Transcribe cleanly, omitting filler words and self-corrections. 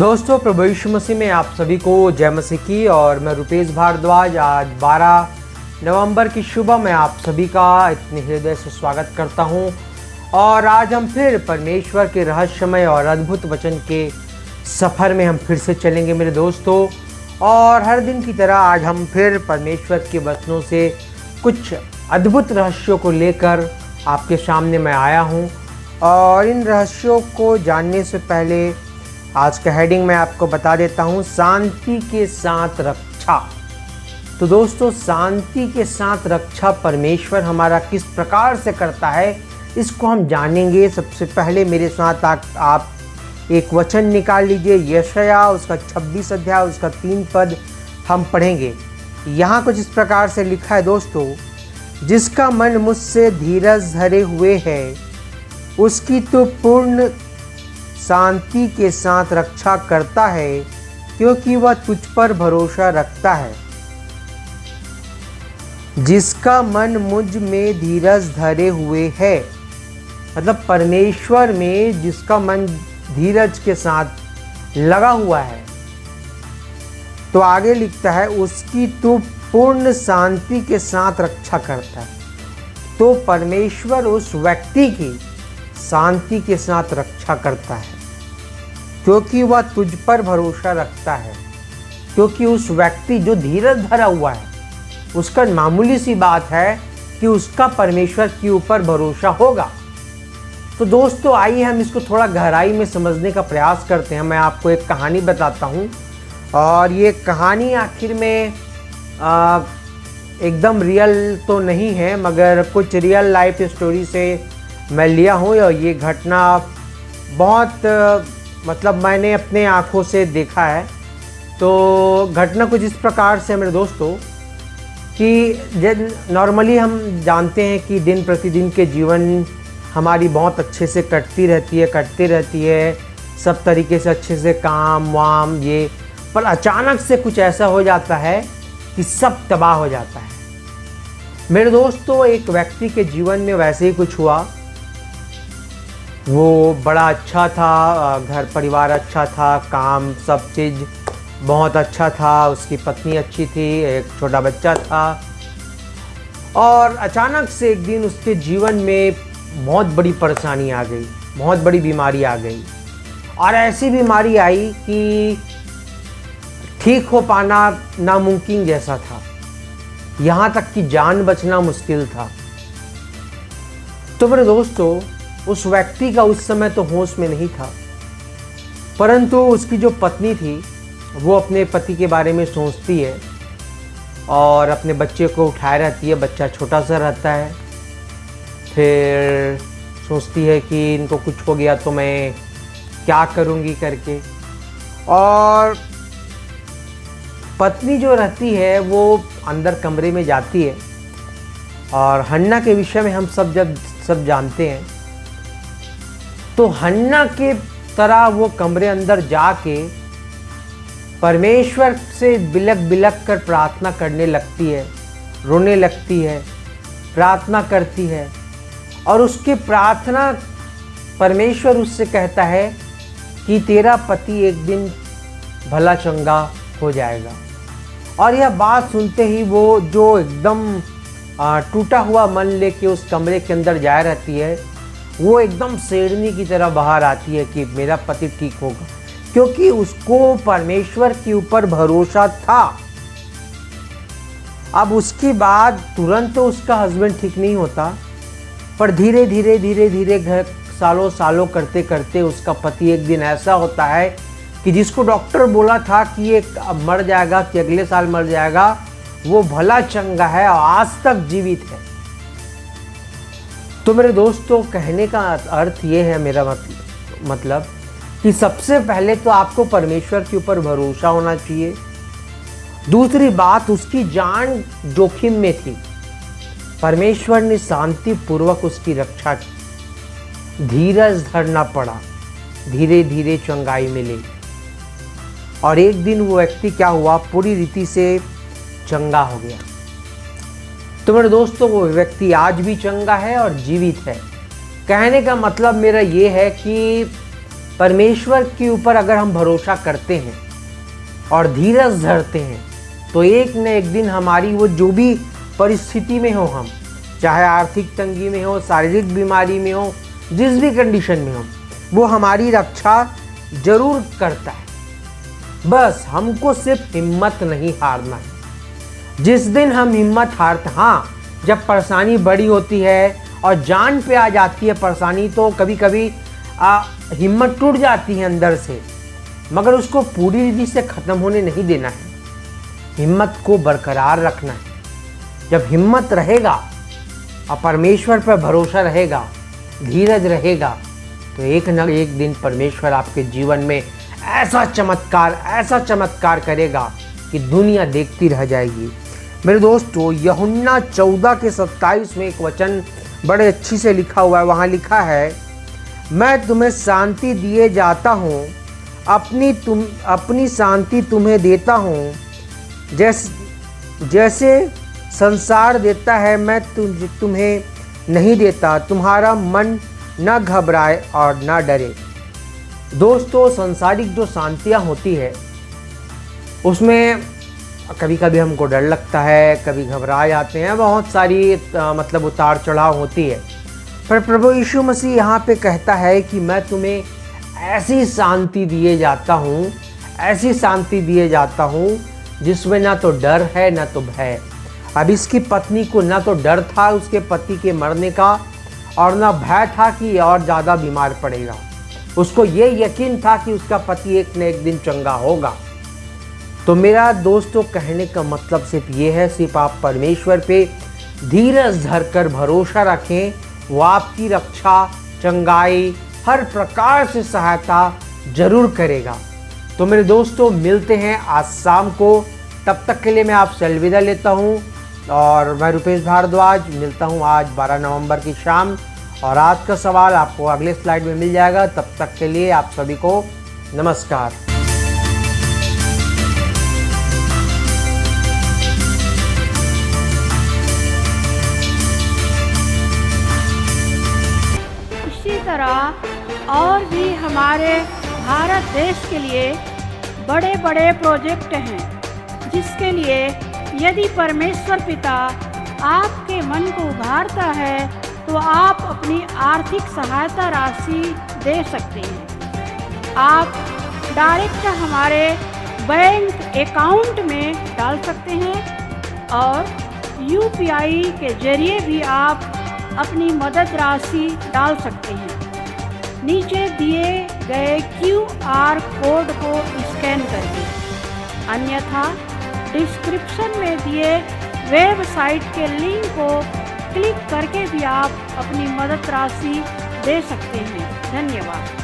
दोस्तों, प्रभु यीशु मसीह में आप सभी को जय मसीह की। और मैं रुपेश भारद्वाज आज 12 नवंबर की सुबह में आप सभी का इतने हृदय से स्वागत करता हूं। और आज हम फिर परमेश्वर के रहस्यमय और अद्भुत वचन के सफ़र में हम फिर से चलेंगे मेरे दोस्तों। और हर दिन की तरह आज हम फिर परमेश्वर के वचनों से कुछ अद्भुत रहस्यों को लेकर आपके सामने मैं आया हूं। और इन रहस्यों को जानने से पहले आज का हेडिंग मैं आपको बता देता हूं, शांति के साथ रक्षा। तो दोस्तों, शांति के साथ रक्षा परमेश्वर हमारा किस प्रकार से करता है, इसको हम जानेंगे। सबसे पहले मेरे साथ आप एक वचन निकाल लीजिए, यशायाह उसका 26 अध्याय उसका 3 पद हम पढ़ेंगे। यहाँ कुछ इस प्रकार से लिखा है दोस्तों, जिसका मन मुझसे धीरज धरे हुए है उसकी तो पूर्ण शांति के साथ रक्षा करता है, क्योंकि वह तुझ पर भरोसा रखता है। जिसका मन मुझ में धीरज धरे हुए है, मतलब परमेश्वर में जिसका मन धीरज के साथ लगा हुआ है। तो आगे लिखता है, उसकी तो पूर्ण शांति के साथ रक्षा करता है। तो परमेश्वर उस व्यक्ति की शांति के साथ रक्षा करता है, क्योंकि वह तुझ पर भरोसा रखता है। क्योंकि उस व्यक्ति जो धीरज धरा हुआ है, उसका मामूली सी बात है कि उसका परमेश्वर के ऊपर भरोसा होगा। तो दोस्तों, आइए हम इसको थोड़ा गहराई में समझने का प्रयास करते हैं। मैं आपको एक कहानी बताता हूँ, और ये कहानी आखिर में एकदम रियल तो नहीं है, मगर कुछ रियल लाइफ स्टोरी से मैं लिया हूँ। और ये घटना बहुत मतलब मैंने अपने आँखों से देखा है। तो घटना कुछ इस प्रकार से मेरे दोस्तों कि नॉर्मली हम जानते हैं कि दिन प्रतिदिन के जीवन हमारी बहुत अच्छे से कटती रहती है सब तरीके से अच्छे से काम वाम ये, पर अचानक से कुछ ऐसा हो जाता है कि सब तबाह हो जाता है। मेरे दोस्तों, एक व्यक्ति के जीवन में वैसे ही कुछ हुआ। वो बड़ा अच्छा था, घर परिवार अच्छा था, काम सब चीज़ बहुत अच्छा था, उसकी पत्नी अच्छी थी, एक छोटा बच्चा था। और अचानक से एक दिन उसके जीवन में बहुत बड़ी परेशानी आ गई, बहुत बड़ी बीमारी आ गई। और ऐसी बीमारी आई कि ठीक हो पाना नामुमकिन जैसा था, यहाँ तक कि जान बचना मुश्किल था। तो मेरे दोस्तों, उस व्यक्ति का उस समय तो होश में नहीं था, परंतु उसकी जो पत्नी थी वो अपने पति के बारे में सोचती है और अपने बच्चे को उठाए रहती है। बच्चा छोटा सा रहता है। फिर सोचती है कि इनको कुछ हो गया तो मैं क्या करूँगी करके। और पत्नी जो रहती है वो अंदर कमरे में जाती है। और हन्ना के विषय में हम सब जानते हैं। तो हन्ना के तरह वो कमरे अंदर जाके परमेश्वर से बिलक बिलक कर प्रार्थना करने लगती है, रोने लगती है, प्रार्थना करती है। और उसकी प्रार्थना परमेश्वर उससे कहता है कि तेरा पति एक दिन भला चंगा हो जाएगा। और यह बात सुनते ही वो जो एकदम टूटा हुआ मन लेके उस कमरे के अंदर जा रहती है, वो एकदम शेरनी की तरह बाहर आती है कि मेरा पति ठीक होगा, क्योंकि उसको परमेश्वर के ऊपर भरोसा था। अब उसके बाद तुरंत तो उसका हस्बैंड ठीक नहीं होता, पर धीरे धीरे घर सालों करते करते उसका पति एक दिन ऐसा होता है कि जिसको डॉक्टर बोला था कि ये मर जाएगा, कि अगले साल मर जाएगा, वो भला चंगा है और आज तक जीवित है। तो मेरे दोस्तों, कहने का अर्थ ये है मेरा मतलब कि सबसे पहले तो आपको परमेश्वर के ऊपर भरोसा होना चाहिए। दूसरी बात, उसकी जान जोखिम में थी, परमेश्वर ने शांति पूर्वक उसकी रक्षा की। धीरज धरना पड़ा, धीरे धीरे चंगाई मिली। और एक दिन वो व्यक्ति क्या हुआ, पूरी रीति से चंगा हो गया। तो मेरे दोस्तों, वो व्यक्ति आज भी चंगा है और जीवित है। कहने का मतलब मेरा ये है कि परमेश्वर के ऊपर अगर हम भरोसा करते हैं और धीरज धरते हैं तो एक न एक दिन हमारी वो जो भी परिस्थिति में हो, हम चाहे आर्थिक तंगी में हो, शारीरिक बीमारी में हो, जिस भी कंडीशन में हो, वो हमारी रक्षा जरूर करता है। बस हमको सिर्फ हिम्मत नहीं हारना है। जिस दिन हम हिम्मत हारते, हाँ, जब परेशानी बड़ी होती है और जान पे आ जाती है परेशानी, तो कभी कभी हिम्मत टूट जाती है अंदर से, मगर उसको पूरी रीति से ख़त्म होने नहीं देना है। हिम्मत को बरकरार रखना है। जब हिम्मत रहेगा और परमेश्वर पर भरोसा रहेगा, धीरज रहेगा, तो एक न एक दिन परमेश्वर आपके जीवन में ऐसा चमत्कार करेगा कि दुनिया देखती रह जाएगी। मेरे दोस्तों, यूहन्ना 14:27 में एक वचन बड़े अच्छी से लिखा हुआ है। वहाँ लिखा है, मैं तुम्हें शांति दिए जाता हूँ, अपनी शांति तुम्हें देता हूँ, जैसे संसार देता है मैं तुम्हें नहीं देता। तुम्हारा मन न घबराए और न डरे। दोस्तों, संसारिक जो शांतियाँ होती है उसमें कभी कभी हमको डर लगता है, कभी घबरा जाते हैं, बहुत सारी मतलब उतार चढ़ाव होती है। पर प्रभु यीशु मसीह यहाँ पे कहता है कि मैं तुम्हें ऐसी शांति दिए जाता हूँ, ऐसी शांति दिए जाता हूँ जिसमें ना तो डर है ना तो भय। अब इसकी पत्नी को ना तो डर था उसके पति के मरने का और ना भय था कि और ज़्यादा बीमार पड़ेगा। उसको ये यकीन था कि उसका पति एक न एक दिन चंगा होगा। तो मेरा दोस्तों कहने का मतलब सिर्फ ये है, सिर्फ आप परमेश्वर पे धीरज धरकर भरोसा रखें, वो आपकी रक्षा, चंगाई, हर प्रकार से सहायता जरूर करेगा। तो मेरे दोस्तों, मिलते हैं आज शाम को। तब तक के लिए मैं आपसे अलविदा लेता हूँ और मैं रुपेश भारद्वाज मिलता हूँ आज 12 नवंबर की शाम। और आज का सवाल आपको अगले स्लाइड में मिल जाएगा। तब तक के लिए आप सभी को नमस्कार। इसी तरह और भी हमारे भारत देश के लिए बड़े बड़े प्रोजेक्ट हैं, जिसके लिए यदि परमेश्वर पिता आपके मन को उभारता है तो आप अपनी आर्थिक सहायता राशि दे सकते हैं। आप डायरेक्ट हमारे बैंक अकाउंट में डाल सकते हैं और UPI के जरिए भी आप अपनी मदद राशि डाल सकते हैं। नीचे दिए गए QR कोड को स्कैन करके, अन्यथा डिस्क्रिप्शन में दिए वेबसाइट के लिंक को क्लिक करके भी आप अपनी मदद राशि दे सकते हैं। धन्यवाद।